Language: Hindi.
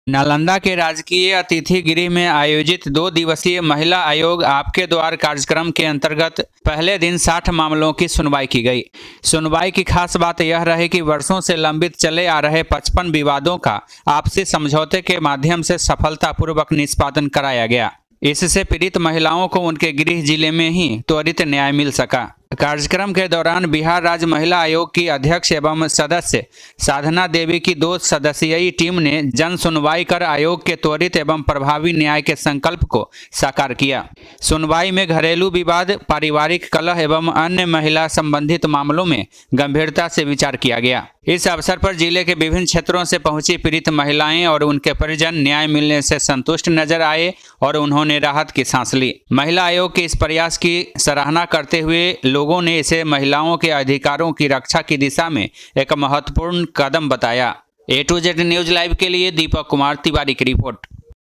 नालंदा के राजकीय अतिथि गृह में आयोजित 2 दिवसीय महिला आयोग आपके द्वार कार्यक्रम के अंतर्गत पहले दिन 60 मामलों की सुनवाई की गई। सुनवाई की खास बात यह रही कि वर्षों से लंबित चले आ रहे 55 विवादों का आपसी समझौते के माध्यम से सफलतापूर्वक निष्पादन कराया गया। इससे पीड़ित महिलाओं को उनके गृह जिले में ही त्वरित न्याय मिल सका। कार्यक्रम के दौरान बिहार राज्य महिला आयोग की अध्यक्ष एवं सदस्य साधना देवी की 2 सदस्यीय टीम ने जन सुनवाई कर आयोग के त्वरित एवं प्रभावी न्याय के संकल्प को साकार किया। सुनवाई में घरेलू विवाद, पारिवारिक कलह एवं अन्य महिला संबंधित मामलों में गंभीरता से विचार किया गया। इस अवसर पर जिले के विभिन्न क्षेत्रों से पहुंची पीड़ित महिलाएं और उनके परिजन न्याय मिलने से संतुष्ट नजर आए और उन्होंने राहत की सांस ली। महिला आयोग के इस प्रयास की सराहना करते हुए लोगों ने इसे महिलाओं के अधिकारों की रक्षा की दिशा में एक महत्वपूर्ण कदम बताया। A to Z news live के लिए दीपक कुमार तिवारी की रिपोर्ट।